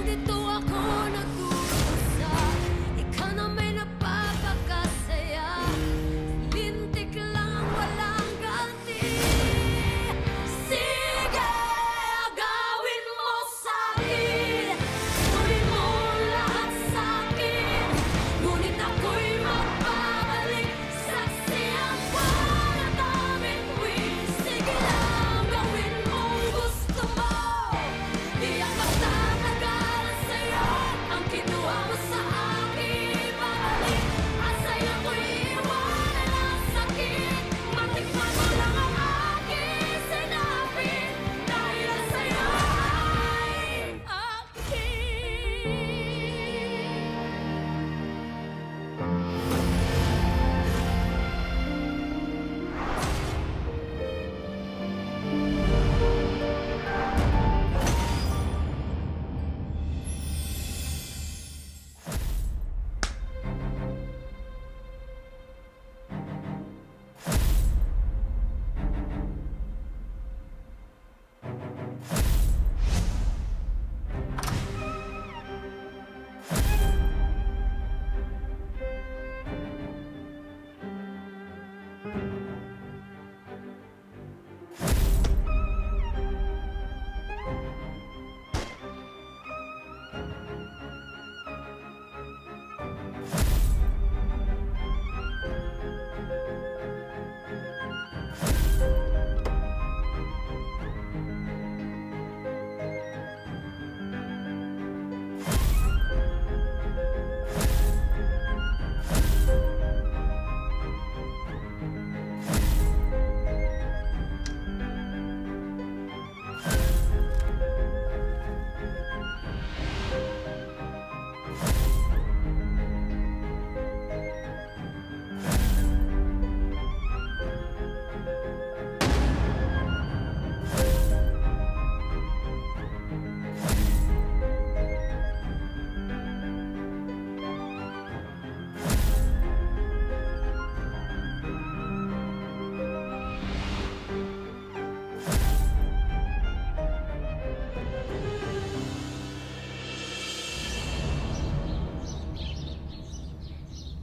dito ako nagdurusa. Ikaw na may napapakasaya. Lintik lang ang walang ganti. Sige, agawin mo sa'kin. Tuloy mo lahat sa'kin. Ngunit ako'y magbabalik. Saksiyan ko na daming win. Sige lang, gawin mong gusto mo. Di ako tatagalan sa'yo. Ang kinuha mo sa akin, babalik. At sa'yo ko'y iwanan ang sakit. Matikman mo lang ang aking sinabi. Dahil ang sa'yo ay akin.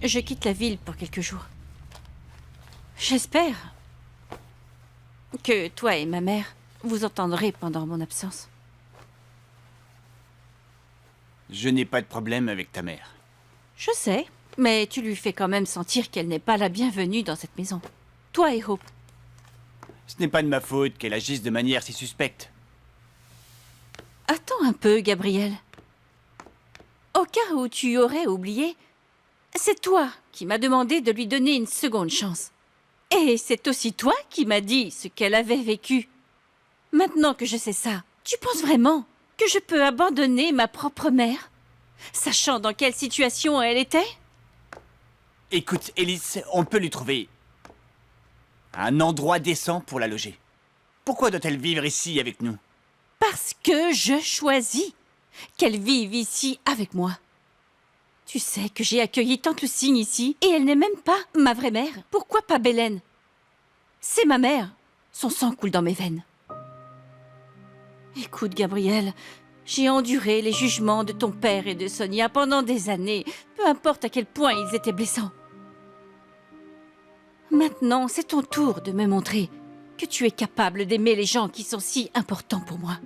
Je quitte la ville pour quelques jours. J'espère que toi et ma mère vous entendrez pendant mon absence. Je n'ai pas de problème avec ta mère. Je sais, mais tu lui fais quand même sentir qu'elle n'est pas la bienvenue dans cette maison. Toi et Hope. Ce n'est pas de ma faute qu'elle agisse de manière si suspecte. Attends un peu, Gabriel. Au cas où tu aurais oublié, c'est toi qui m'as demandé de lui donner une seconde chance. Et c'est aussi toi qui m'as dit ce qu'elle avait vécu. Maintenant que je sais ça, tu penses vraiment que je peux abandonner ma propre mère, sachant dans quelle situation elle était? Écoute, Ellis, on peut lui trouver un endroit décent pour la loger. Pourquoi doit-elle vivre ici avec nous? Parce que je choisis qu'elle vive ici avec moi. Tu sais que j'ai accueilli Tante Lucigne ici, et elle n'est même pas ma vraie mère. Pourquoi pas Bélène? C'est ma mère. Son sang coule dans mes veines. Écoute, Gabriel, j'ai enduré les jugements de ton père et de Sonia pendant des années, peu importe à quel point ils étaient blessants. Maintenant, c'est ton tour de me montrer que tu es capable d'aimer les gens qui sont si importants pour moi.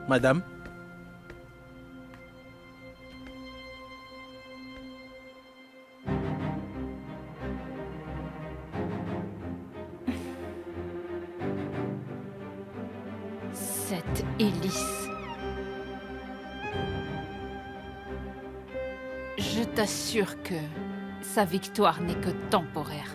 Madame? Cette Ellis. Je t'assure que sa victoire n'est que temporaire.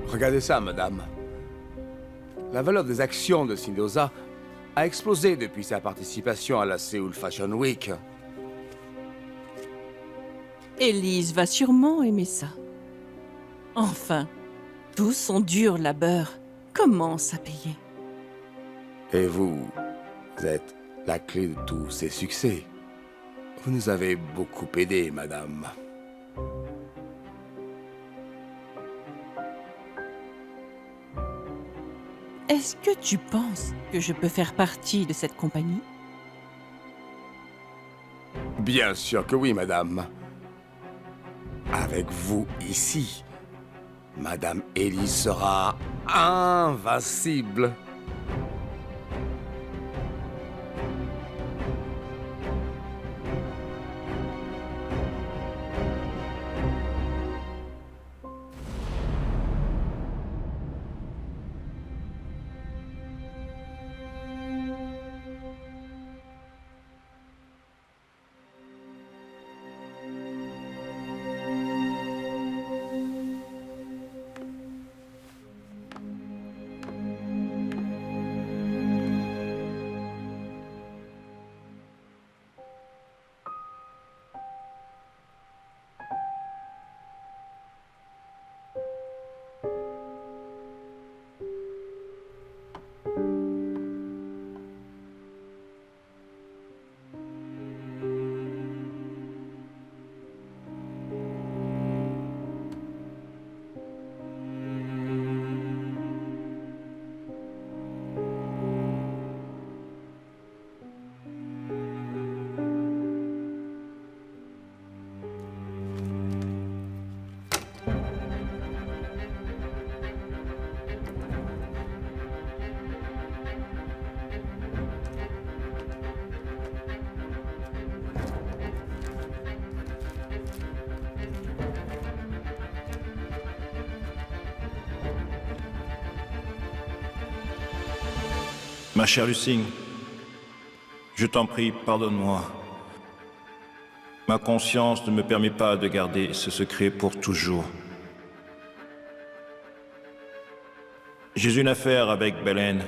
Regardez ça, madame. La valeur des actions de Sindosa a explosé depuis sa participation à la Seoul Fashion Week. Élise va sûrement aimer ça. Enfin, tout son dur labeur commence à payer. Et vous êtes la clé de tous ces succès. Vous nous avez beaucoup aidés, madame. Est-ce que tu penses que je peux faire partie de cette compagnie? Bien sûr que oui, madame. Avec vous ici, Madame Ellie sera invincible. Ma chère Lucine, je t'en prie, pardonne-moi. Ma conscience ne me permet pas de garder ce secret pour toujours. J'ai une affaire avec Belen.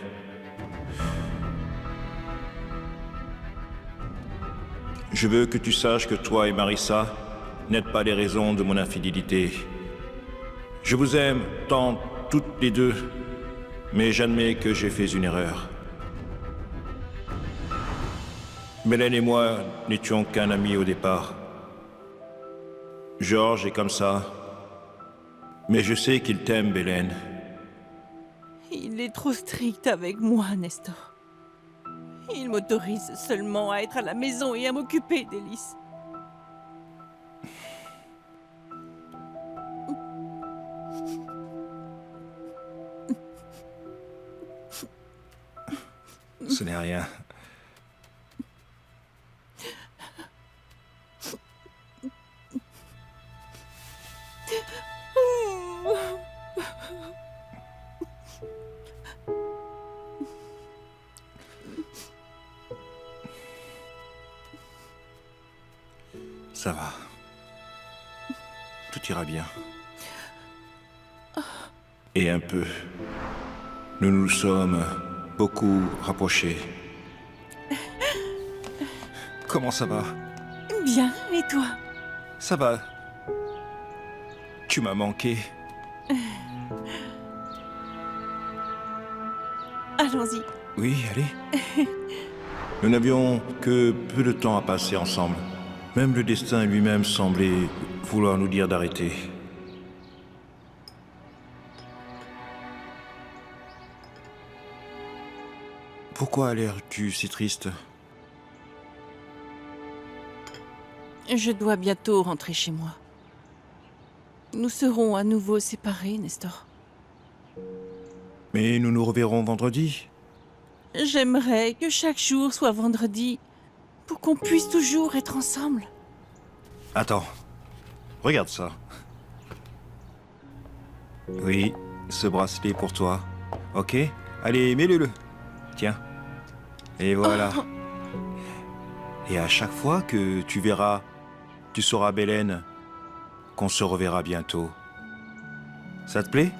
Je veux que tu saches que toi et Marissa n'êtes pas les raisons de mon infidélité. Je vous aime tant toutes les deux, mais j'admets que j'ai fait une erreur. Belen et moi n'étions qu'un ami au départ. Georges est comme ça, mais je sais qu'il t'aime, Belen. Il est trop strict avec moi, Nestor. Il m'autorise seulement à être à la maison et à m'occuper d'Élise. Ce n'est rien. Ça va. Tout ira bien. Et un peu. Nous nous sommes beaucoup rapprochés. Comment ça va? Bien, et toi? Ça va. Tu m'as manqué. Allons-y. Oui, allez. Nous n'avions que peu de temps à passer ensemble. Même le destin lui-même semblait vouloir nous dire d'arrêter. Pourquoi l'air-tu si triste? Je dois bientôt rentrer chez moi. Nous serons à nouveau séparés, Nestor. Mais nous nous reverrons vendredi. J'aimerais que chaque jour soit vendredi pour qu'on puisse toujours être ensemble. Attends, regarde ça. Oui, ce bracelet pour toi. Ok? Allez, mets-le. Tiens. Et voilà. Et à chaque fois que tu verras, tu sauras, Belen, qu'on se reverra bientôt. Ça te plaît?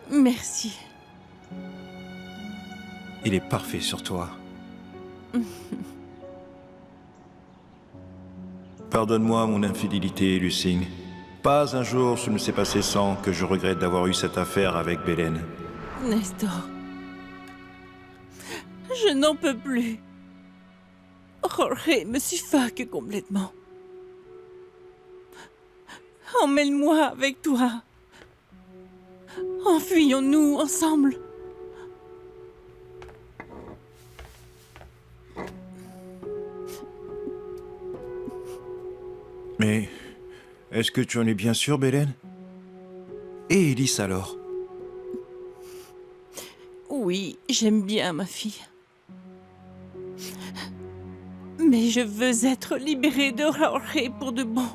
Merci. Il est parfait sur toi. Pardonne-moi mon infidélité, Lucine. Pas un jour ce ne s'est passé sans que je regrette d'avoir eu cette affaire avec Bélène. Nestor. Je n'en peux plus. Jorge me suffoque complètement. Emmène-moi avec toi. Enfuyons-nous ensemble. Mais est-ce que tu en es bien sûr, Bélène? Et Élise alors? Oui, j'aime bien ma fille. Mais je veux être libérée de Jorge pour de bon.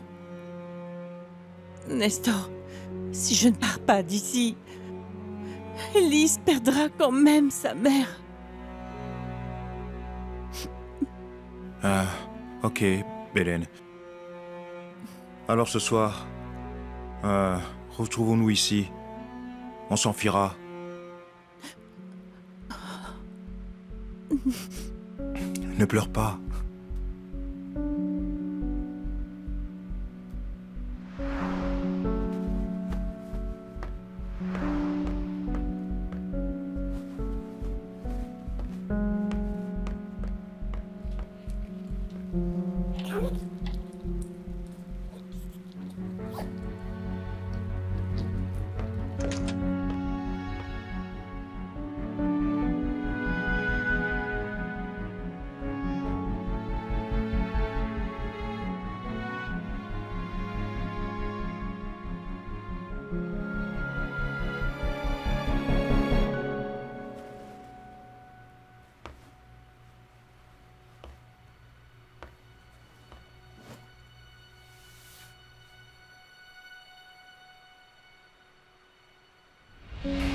Nestor, si je ne pars pas d'ici, Élise perdra quand même sa mère. Ah, ok, Bélène. Alors ce soir, retrouvons-nous ici. On s'enfuira. Ne pleure pas.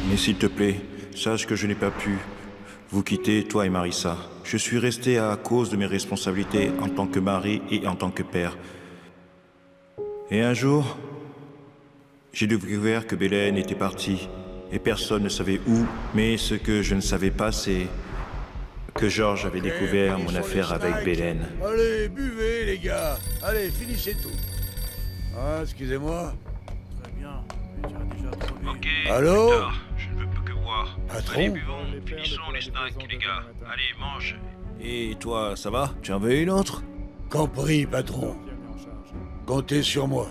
Mais s'il te plaît, sache que je n'ai pas pu vous quitter, toi et Marissa. Je suis resté à cause de mes responsabilités en tant que mari et en tant que père. Et un jour, j'ai découvert que Bélène était partie et personne ne savait où. Mais ce que je ne savais pas, c'est que Georges avait découvert mon affaire avec Bélène. Allez, buvez les gars. Allez, finissez tout. Ah, excusez-moi. Très bien, mais tu as déjà trop bu. Ok, Allô plus tard, je ne veux plus que voir. Patron. Allez, buvons, finissons les snacks, les gars. Allez, mange. Et toi, ça va? Tu en veux une autre? Compris, patron. Comptez sur moi.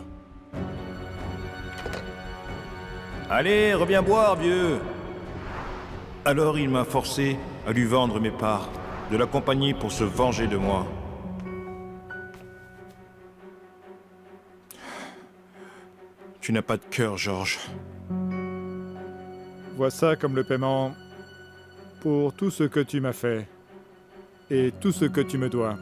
Allez, reviens boire, vieux. Alors il m'a forcé à lui vendre mes parts, de l'accompagner pour se venger de moi. Tu n'as pas de cœur, Georges. Vois ça comme le paiement pour tout ce que tu m'as fait et tout ce que tu me dois.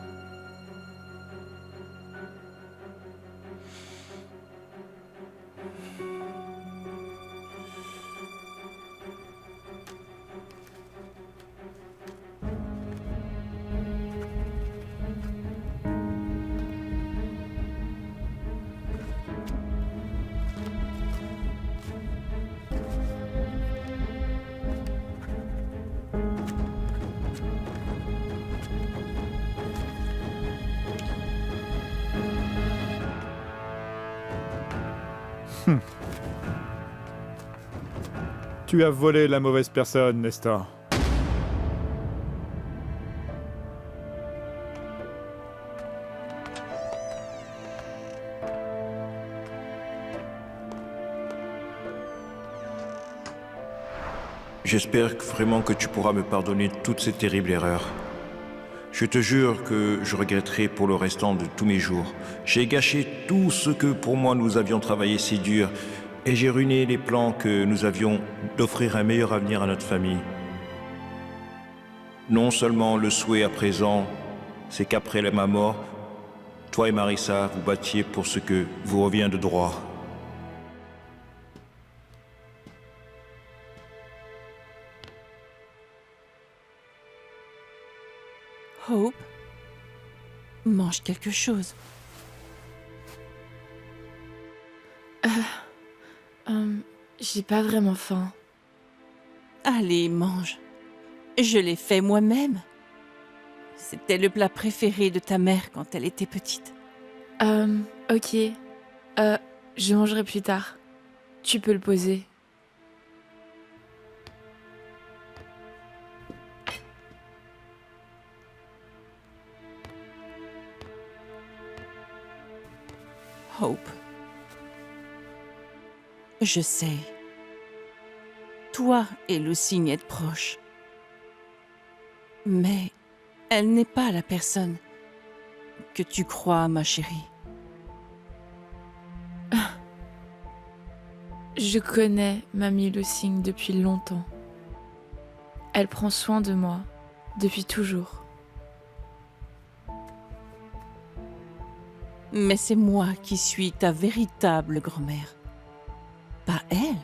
Tu as volé la mauvaise personne, Nestor. J'espère vraiment que tu pourras me pardonner toutes ces terribles erreurs. Je te jure que je regretterai pour le restant de tous mes jours. J'ai gâché tout ce que pour moi nous avions travaillé si dur, et j'ai ruiné les plans que nous avions d'offrir un meilleur avenir à notre famille. Non seulement le souhait à présent, c'est qu'après ma mort, toi et Marissa vous battiez pour ce que vous revient de droit. Hope, mange quelque chose. J'ai pas vraiment faim. Allez, mange. Je l'ai fait moi-même. C'était le plat préféré de ta mère quand elle était petite. Ok. Je mangerai plus tard. Tu peux le poser. Hope. Je sais. Toi et Lucy êtes proches. Mais elle n'est pas la personne que tu crois, ma chérie. Je connais Mamie Lucy depuis longtemps. Elle prend soin de moi depuis toujours. Mais c'est moi qui suis ta véritable grand-mère. Pas elle.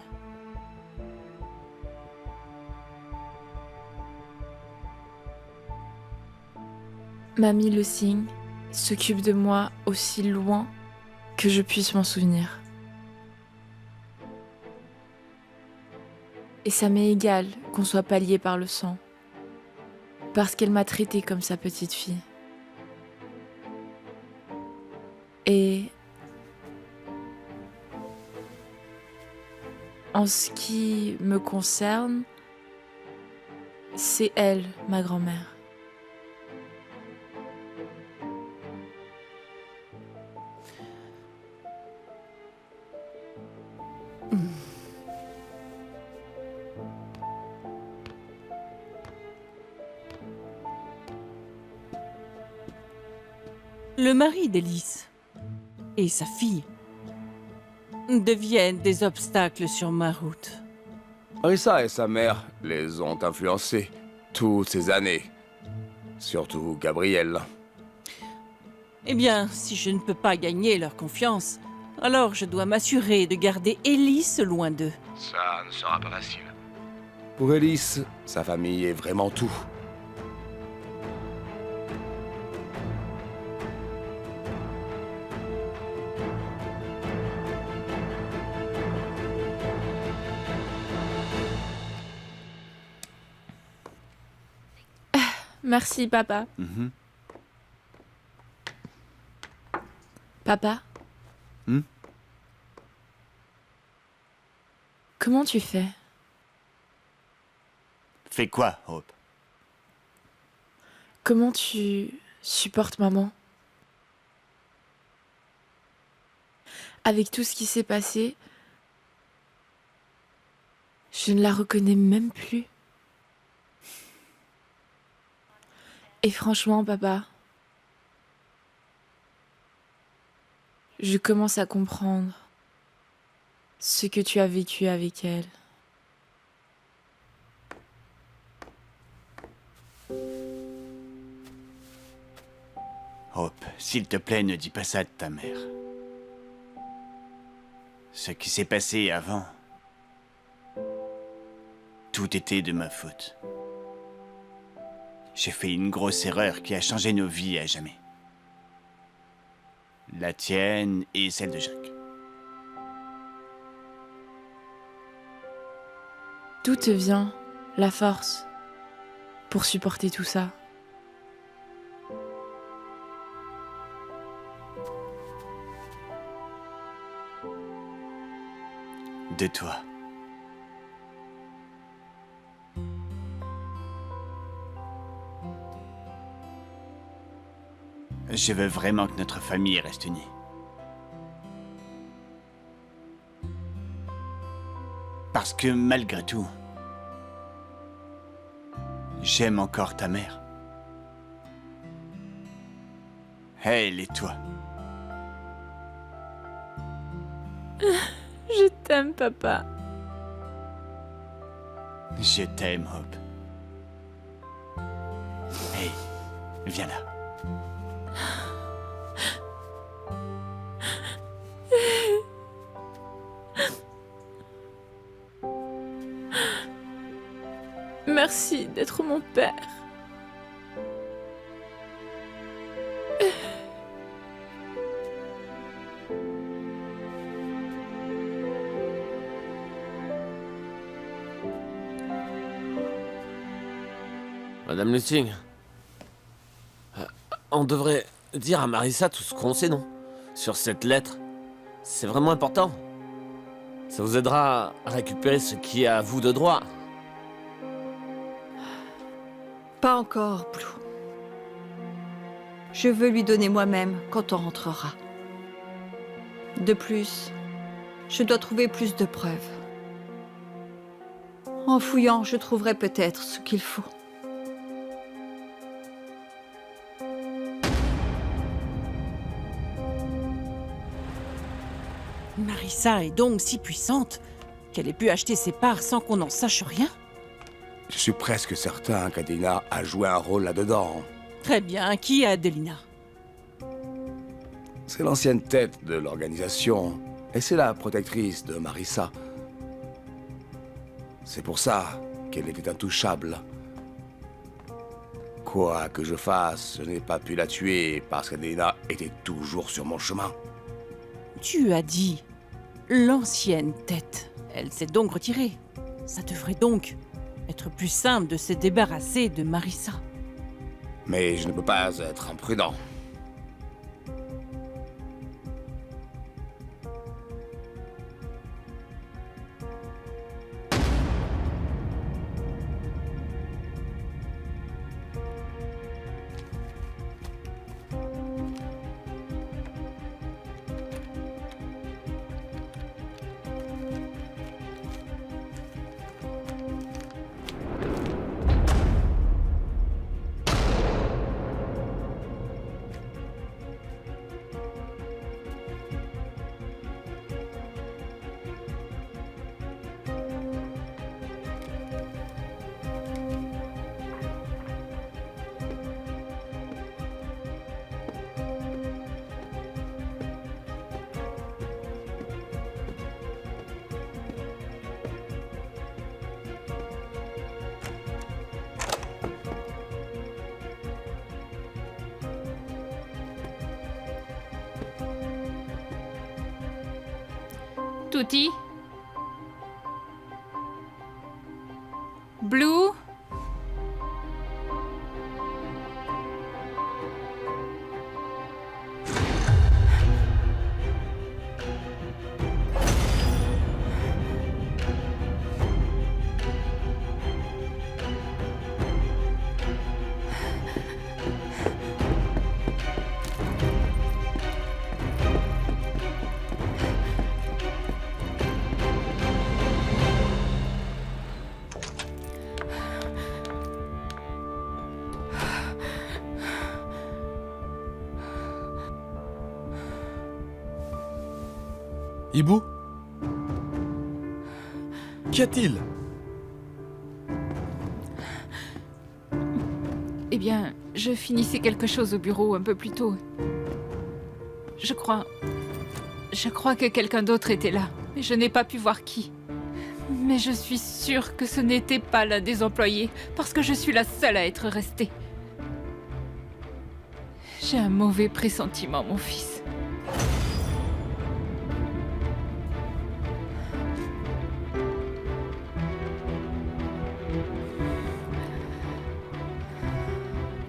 Mamie Lucy s'occupe de moi aussi loin que je puisse m'en souvenir. Et ça m'est égal qu'on soit pas liés par le sang. Parce qu'elle m'a traitée comme sa petite fille. Et en ce qui me concerne, c'est elle, ma grand-mère. Le mari d'Élise et sa fille deviennent des obstacles sur ma route. Rissa et sa mère les ont influencés toutes ces années. Surtout Gabriel. Eh bien, si je ne peux pas gagner leur confiance, alors je dois m'assurer de garder Élise loin d'eux. Ça ne sera pas facile. Pour Elise, sa famille est vraiment tout. Merci, papa. Papa? Comment tu fais? Fais quoi, Hope? Comment tu supportes maman? Avec tout ce qui s'est passé, je ne la reconnais même plus. Et franchement, papa, je commence à comprendre ce que tu as vécu avec elle. Hope, s'il te plaît, ne dis pas ça de ta mère. Ce qui s'est passé avant, tout était de ma faute. J'ai fait une grosse erreur qui a changé nos vies à jamais. La tienne et celle de Jacques. D'où te vient la force pour supporter tout ça? De toi. Je veux vraiment que notre famille reste unie. Parce que malgré tout, j'aime encore ta mère. Elle et toi. Je t'aime, papa. Je t'aime, Hope. Hey, viens là. Merci d'être mon père. Madame Lucy, on devrait dire à Marissa tout ce qu'on sait, non? sur cette lettre? C'est vraiment important. Ça vous aidera à récupérer ce qui est à vous de droit. Pas encore, Blue. Je veux lui donner moi-même quand on rentrera. De plus, je dois trouver plus de preuves. En fouillant, je trouverai peut-être ce qu'il faut. Marissa est donc si puissante qu'elle ait pu acheter ses parts sans qu'on n'en sache rien? Je suis presque certain qu'Adina a joué un rôle là-dedans. Très bien, qui est Adelina? C'est l'ancienne tête de l'organisation, et c'est la protectrice de Marissa. C'est pour ça qu'elle était intouchable. Quoi que je fasse, je n'ai pas pu la tuer parce qu'Adina était toujours sur mon chemin. Tu as dit l'ancienne tête. Elle s'est donc retirée. Ça devrait donc être plus simple de se débarrasser de Marissa. Mais je ne peux pas être imprudent. Tutti? Blue? Hibou? Qu'y a-t-il? Eh bien, je finissais quelque chose au bureau un peu plus tôt. Je crois que quelqu'un d'autre était là, mais je n'ai pas pu voir qui. Mais je suis sûre que ce n'était pas l'un des employés, parce que je suis la seule à être restée. J'ai un mauvais pressentiment, mon fils.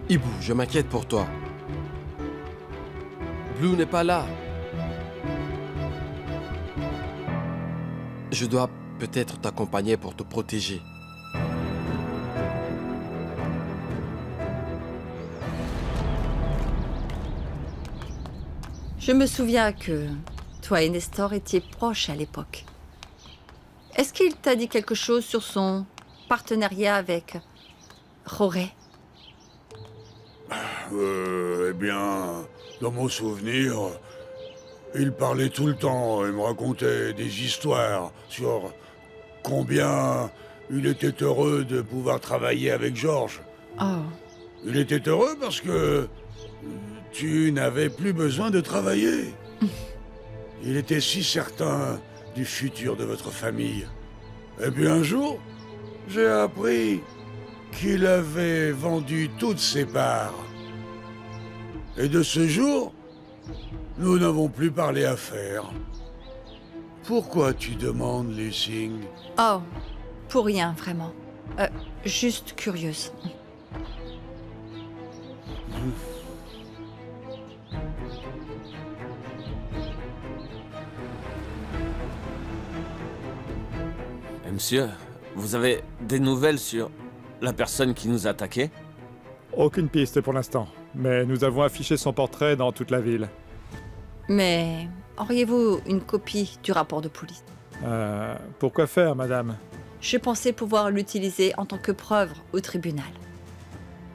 Hibou, je m'inquiète pour toi. Blue n'est pas là. Je dois peut-être t'accompagner pour te protéger. Je me souviens que toi et Nestor étiez proches à l'époque. Est-ce qu'il t'a dit quelque chose sur son partenariat avec Jorge? Eh bien, dans mon souvenir, il parlait tout le temps et me racontait des histoires sur combien il était heureux de pouvoir travailler avec Georges. Oh. Il était heureux parce que tu n'avais plus besoin de travailler. Il était si certain du futur de votre famille. Et puis un jour, j'ai appris qu'il avait vendu toutes ses parts. Et de ce jour, nous n'avons plus parlé affaires. Pourquoi tu demandes, Lucing? Oh, pour rien, vraiment. Juste curieuse. Monsieur, vous avez des nouvelles sur la personne qui nous a attaqués? Aucune piste pour l'instant, mais nous avons affiché son portrait dans toute la ville. Mais auriez-vous une copie du rapport de police? Pourquoi faire, madame? Je pensais pouvoir l'utiliser en tant que preuve au tribunal.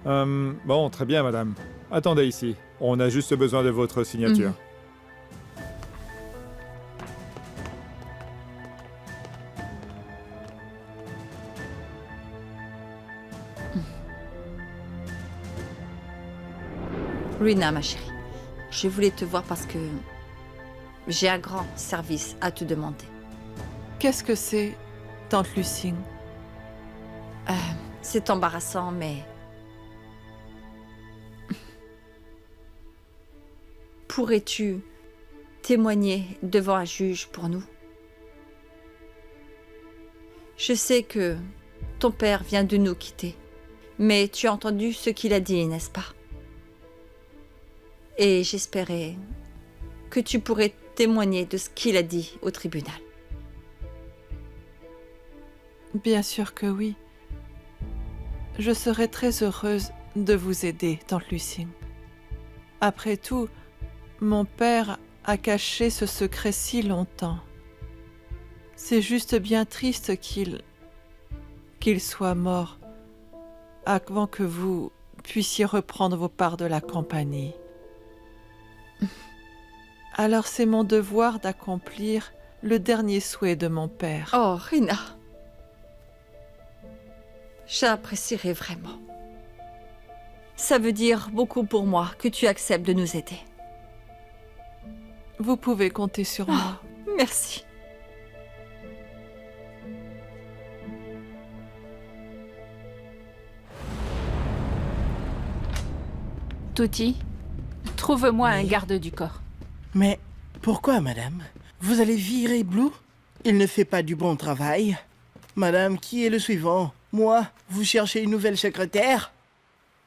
Bon, très bien, madame. Attendez ici. On a juste besoin de votre signature. Rina, ma chérie, je voulais te voir parce que j'ai un grand service à te demander. Qu'est-ce que c'est, tante Lucine? C'est embarrassant, mais... Pourrais-tu témoigner devant un juge pour nous? Je sais que ton père vient de nous quitter, mais tu as entendu ce qu'il a dit, n'est-ce pas? Et j'espérais que tu pourrais témoigner de ce qu'il a dit au tribunal. Bien sûr que oui. Je serais très heureuse de vous aider, tante Lucine. Après tout, mon père a caché ce secret si longtemps. C'est juste bien triste qu'il soit mort avant que vous puissiez reprendre vos parts de la compagnie. Alors c'est mon devoir d'accomplir le dernier souhait de mon père. Oh, Rina. J'apprécierais vraiment. Ça veut dire beaucoup pour moi que tu acceptes de nous aider. Vous pouvez compter sur moi. Merci. Tutti, trouve-moi un garde du corps. Mais pourquoi, madame? Vous allez virer Blue? Il ne fait pas du bon travail. Madame, qui est le suivant? Moi? Vous cherchez une nouvelle secrétaire?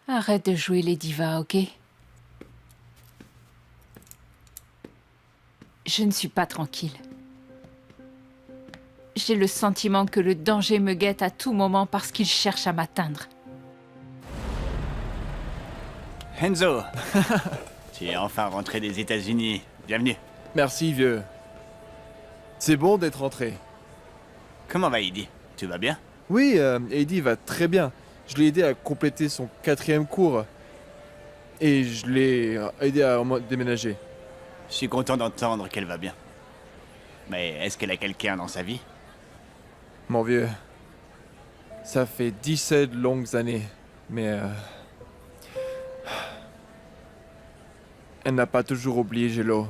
Arrête de jouer les divas, ok? Je ne suis pas tranquille. J'ai le sentiment que le danger me guette à tout moment parce qu'il cherche à m'atteindre. Enzo, tu es enfin rentré des États-Unis. Bienvenue. Merci, vieux. C'est bon d'être rentré. Comment va Edie? Tu vas bien? Oui, Eddie va très bien. Je l'ai aidé à compléter son 4e cours. Et je l'ai aidé à déménager. Je suis content d'entendre qu'elle va bien. Mais est-ce qu'elle a quelqu'un dans sa vie? Mon vieux, ça fait 17 longues années, mais... Elle n'a pas toujours oublié Gélo.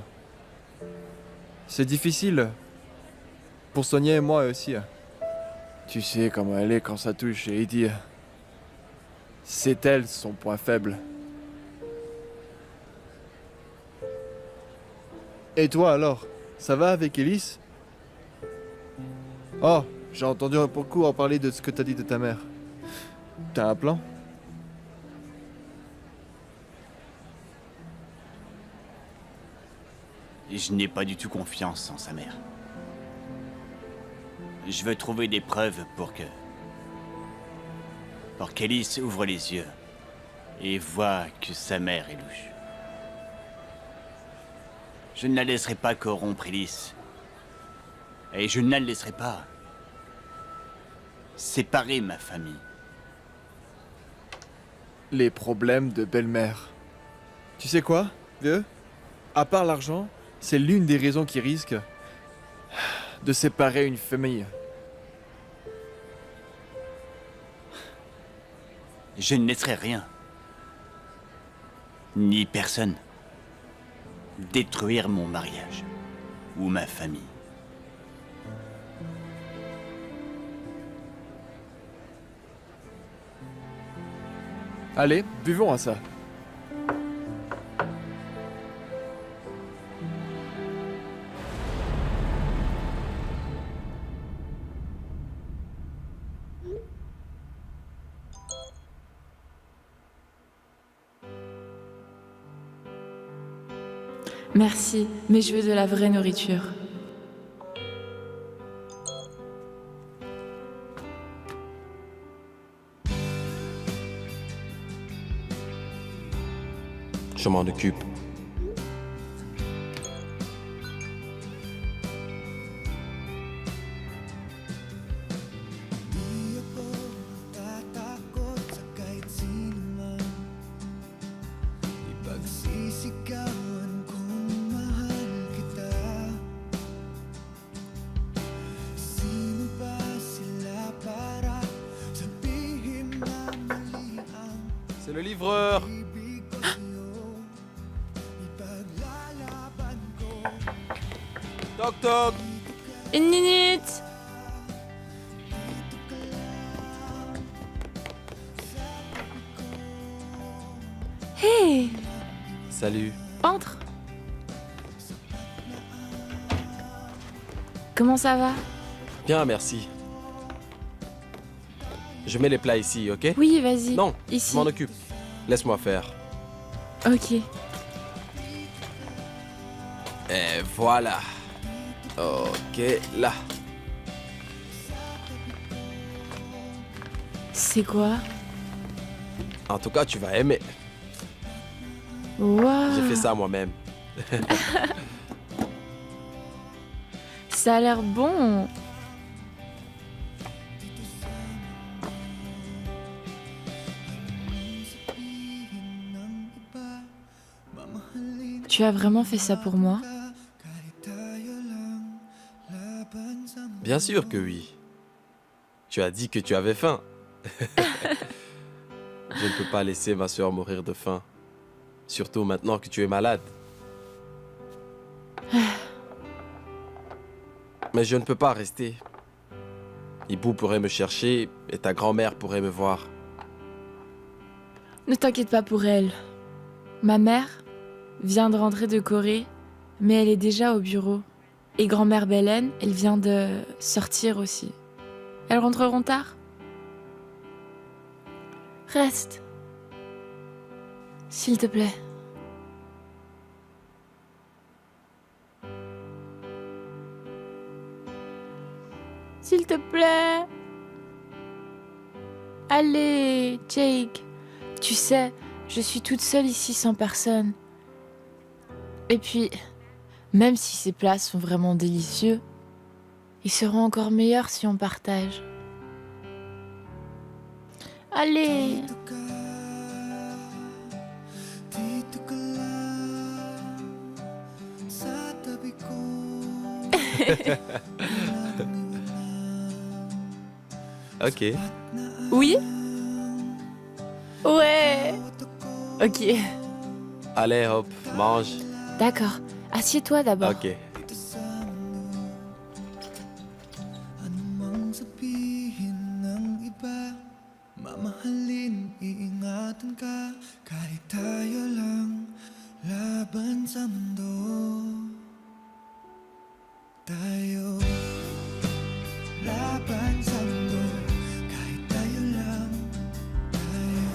C'est difficile. Pour Sonia et moi aussi. Tu sais comment elle est quand ça touche Eddie. C'est elle son point faible. Et toi alors? Ça va avec Elise? Oh, j'ai entendu beaucoup en parler de ce que t'as dit de ta mère. T'as un plan? Je n'ai pas du tout confiance en sa mère. Je veux trouver des preuves pour qu'Elise ouvre les yeux et voit que sa mère est louche. Je ne la laisserai pas corrompre Elise. Et je ne la laisserai pas séparer ma famille. Les problèmes de belle-mère. Tu sais quoi, vieux? À part l'argent, c'est l'une des raisons qui risquent de séparer une famille. Je ne laisserai rien, ni personne, détruire mon mariage ou ma famille. Allez, buvons à ça. Merci, mais je veux de la vraie nourriture. Je m'en occupe. C'est le livreur. Toc toc. Une minute. Hé, Salut. entre. Comment ça va? Bien, merci. Je mets les plats ici, ok? Oui, vas-y. Non, ici. je m'en occupe. Laisse-moi faire. Ok. Et voilà. Ok, là. C'est quoi? En tout cas, tu vas aimer. Waouh. J'ai fait ça moi-même. Ça a l'air bon. Tu as vraiment fait ça pour moi? Bien sûr que oui. Tu as dit que tu avais faim. Je ne peux pas laisser ma soeur mourir de faim. Surtout maintenant que tu es malade. Mais je ne peux pas rester. Ibu pourrait me chercher et ta grand-mère pourrait me voir. Ne t'inquiète pas pour elle. Ma mère vient de rentrer de Corée, mais elle est déjà au bureau. Et grand-mère Belen, elle vient de sortir aussi. Elles rentreront tard? Reste. S'il te plaît. S'il te plaît. Allez, Jake. Tu sais, je suis toute seule ici sans personne. Et puis, même si ces plats sont vraiment délicieux, ils seront encore meilleurs si on partage. Allez. Ok. Oui? Ouais. Ok. Allez, hop, mange. D'accord. Assieds-toi d'abord. Ok. Mamahalin, iingatan ka. Kahit tayo lang, laban sa mundo. Tayo, laban sa mundo. Kahit tayo lang, tayo.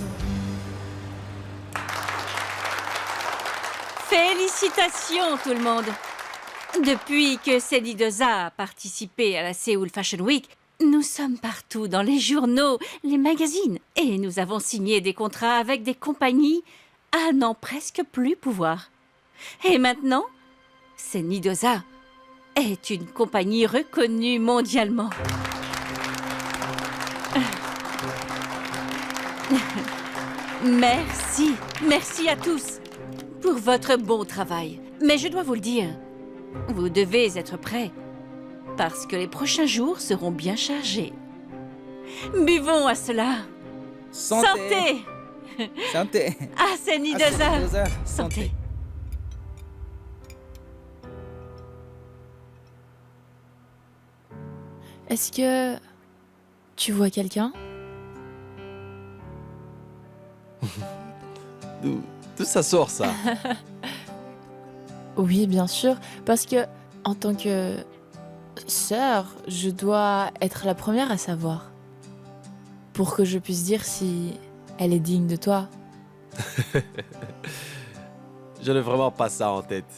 Félicitations tout le monde! Depuis que Celidosa a participé à la Seoul Fashion Week, nous sommes partout dans les journaux, les magazines, et nous avons signé des contrats avec des compagnies à n'en presque plus pouvoir. Et maintenant, Celidosa est une compagnie reconnue mondialement. Merci, merci à tous pour votre bon travail. Mais je dois vous le dire, vous devez être prêts, parce que les prochains jours seront bien chargés. Buvons à cela. Santé. Santé. À Celidosa. Santé. Est-ce que tu vois quelqu'un? D'où ça sort, ça? Oui, bien sûr, parce que en tant que sœur, je dois être la première à savoir. Pour que je puisse dire si elle est digne de toi. Je n'ai vraiment pas ça en tête.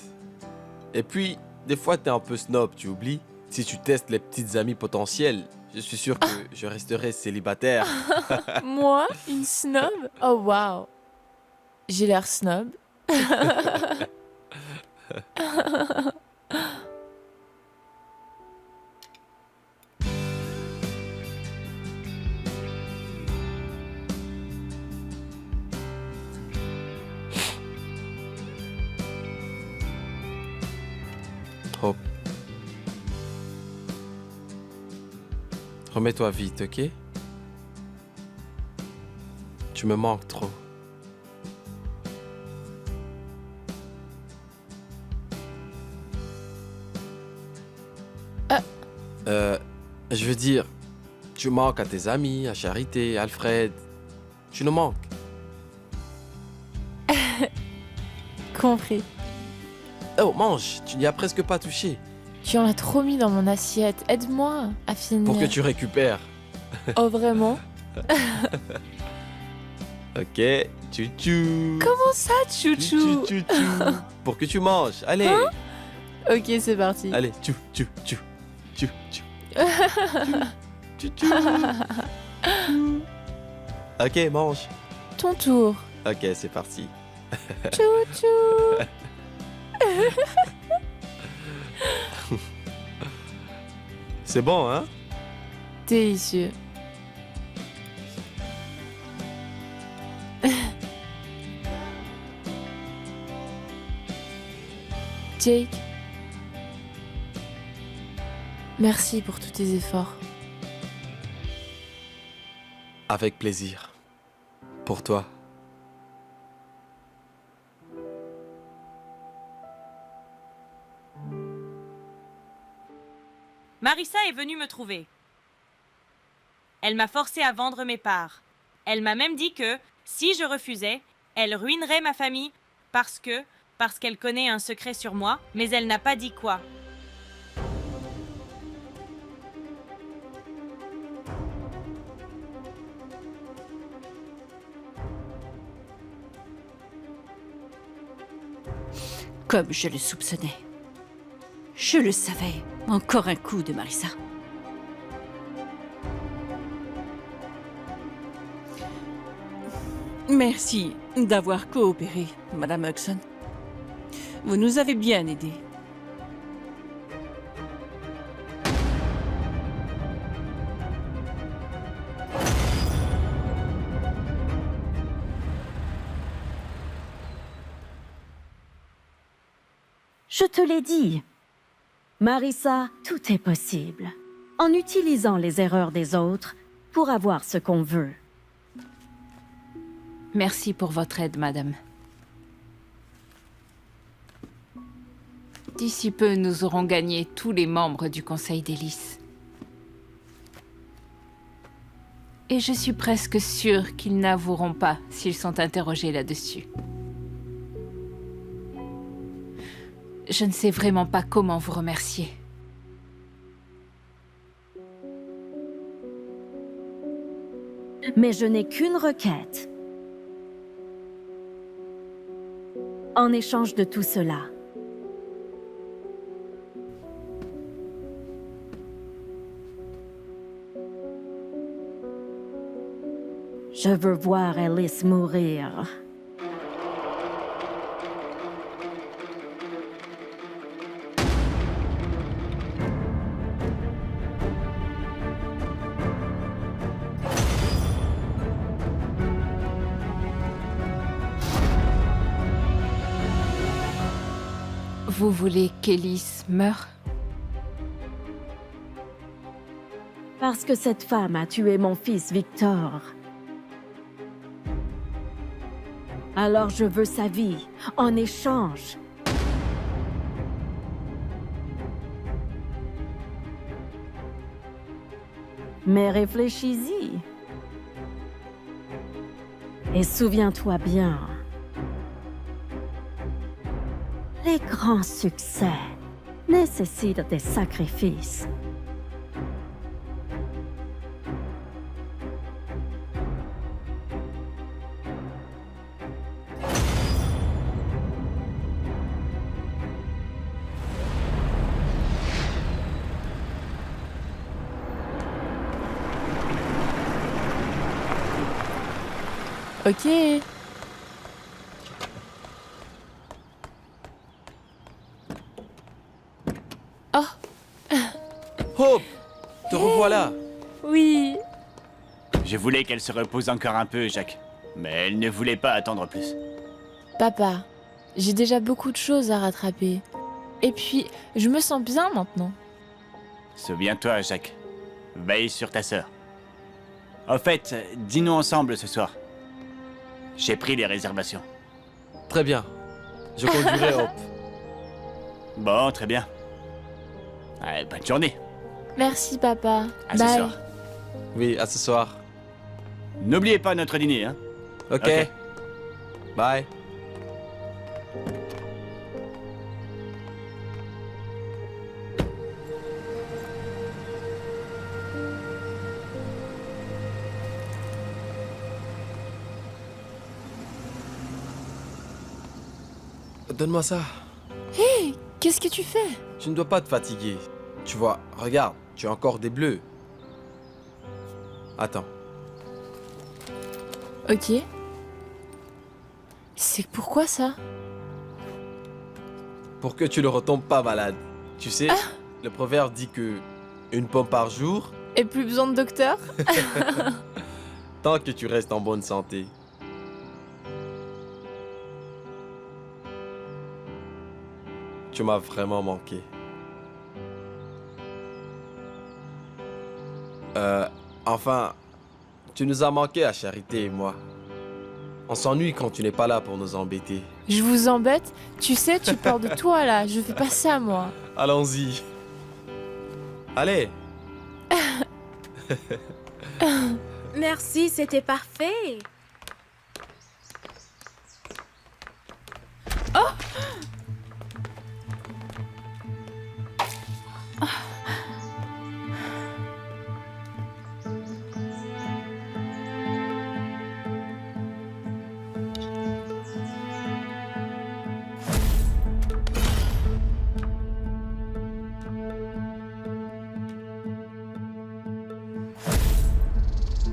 Et puis, des fois, t'es un peu snob, tu oublies? Si tu testes les petites amies potentielles, je suis sûr que je resterai célibataire. Moi, une snob? Oh wow. J'ai l'air snob? Hope. Remets-toi vite, ok? Tu me manques trop. Je veux dire, tu manques à tes amis, à Charité, Alfred. Tu nous manques. Compris. Oh, mange, tu n'y as presque pas touché. Tu en as trop mis dans mon assiette. Aide-moi à finir. Pour que tu récupères. Oh, vraiment? Ok, tchou-tchou. Comment ça, tchou-tchou? Tchou-tchou. Pour que tu manges, allez. Hein? Ok, c'est parti. Allez, tchou-tchou-tchou. Tchou-tchou. Tchou-tchou. Ok, mange. Ton tour. Ok, c'est parti. Tchou-tchou. C'est bon, hein? Délicieux. Jake, merci pour tous tes efforts. Avec plaisir. Pour toi. Marissa est venue me trouver. Elle m'a forcé à vendre mes parts. Elle m'a même dit que, si je refusais, elle ruinerait ma famille parce qu'elle connaît un secret sur moi, mais elle n'a pas dit quoi. Comme je le soupçonnais. Je le savais. Encore un coup de Marissa. Merci d'avoir coopéré, Madame Hudson. Vous nous avez bien aidés. Je te l'ai dit. Marissa, tout est possible. En utilisant les erreurs des autres pour avoir ce qu'on veut. Merci pour votre aide, madame. D'ici peu, nous aurons gagné tous les membres du Conseil d'Hélice. Et je suis presque sûre qu'ils n'avoueront pas s'ils sont interrogés là-dessus. Je ne sais vraiment pas comment vous remercier. Mais je n'ai qu'une requête. En échange de tout cela, je veux voir Alice mourir. Vous voulez qu'Alice meure? Parce que cette femme a tué mon fils Victor. Alors je veux sa vie, en échange. Mais réfléchis-y. Et souviens-toi bien. Les grands succès nécessitent des sacrifices. Ok. Oh. Hope, te revoilà. Oui. Je voulais qu'elle se repose encore un peu, Jacques. Mais elle ne voulait pas attendre plus. Papa, j'ai déjà beaucoup de choses à rattraper. Et puis, je me sens bien maintenant. Souviens-toi, Jacques. Veille sur ta sœur. Au fait, dînons ensemble ce soir. J'ai pris les réservations. Très bien. Je conduirai Hope. Bon, très bien. Bonne journée. Merci, papa. À Bye. ce soir. Oui, à ce soir. N'oubliez pas notre dîner, hein. Ok. Bye. Donne-moi ça. Hé, qu'est-ce que tu fais? Tu ne dois pas te fatiguer. Tu vois, regarde, tu as encore des bleus. Attends. Ok. C'est pourquoi ça? Pour que tu ne retombes pas malade. Tu sais, le proverbe dit que une pomme par jour, Et plus besoin de docteur? tant que tu restes en bonne santé. Tu m'as vraiment manqué. Enfin, tu nous as manqué à Charité et moi. On s'ennuie quand tu n'es pas là pour nous embêter. Je vous embête? Tu sais, tu parles de toi là. Je fais pas ça, moi. Allons-y. Allez. Merci, c'était parfait. Oh!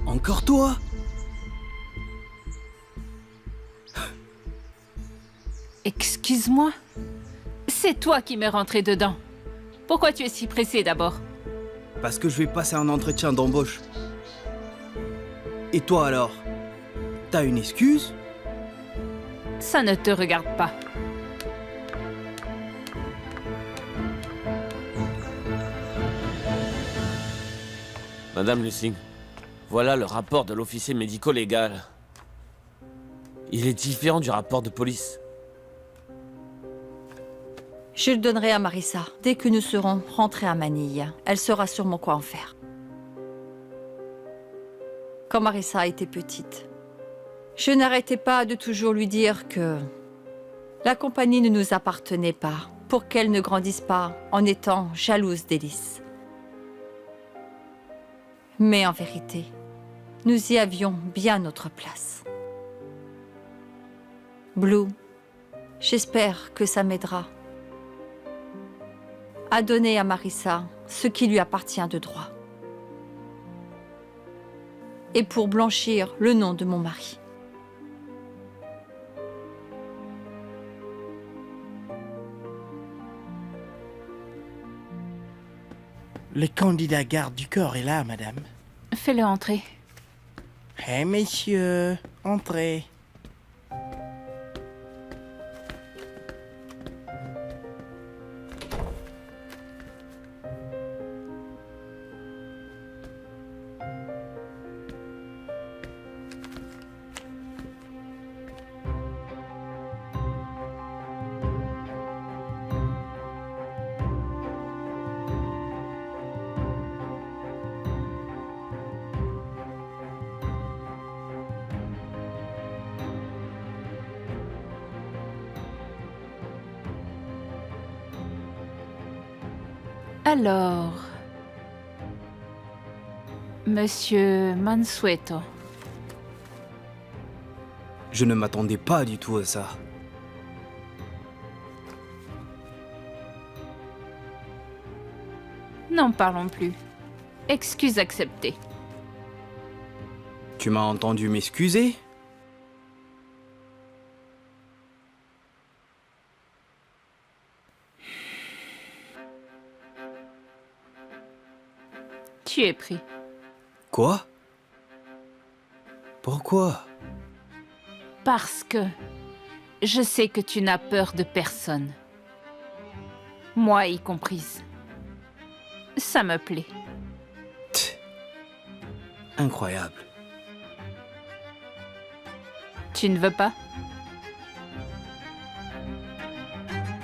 Encore toi? Excuse-moi. C'est toi qui m'es rentré dedans. Pourquoi tu es si pressé d'abord? Parce que je vais passer un entretien d'embauche. Et toi alors? T'as une excuse? Ça ne te regarde pas. Madame Lucing, voilà le rapport de l'officier médico-légal. Il est différent du rapport de police. Je le donnerai à Marissa dès que nous serons rentrés à Manille. Elle saura sûrement quoi en faire. Quand Marissa était petite, je n'arrêtais pas de toujours lui dire que la compagnie ne nous appartenait pas pour qu'elle ne grandisse pas en étant jalouse d'Élise. Mais en vérité, nous y avions bien notre place. Blue, j'espère que ça m'aidera à donner à Marissa ce qui lui appartient de droit. Et pour blanchir le nom de mon mari. Le candidat garde du corps est là, madame. Fais-le entrer. Eh, messieurs, entrez. Alors, Monsieur Mansueto, Je ne m'attendais pas du tout à ça. n'en parlons plus. Excuse acceptée. Tu m'as entendu m'excuser? Tu es pris. Quoi? Pourquoi? Parce que je sais que tu n'as peur de personne. Moi y comprise. Ça me plaît. Incroyable. Tu ne veux pas?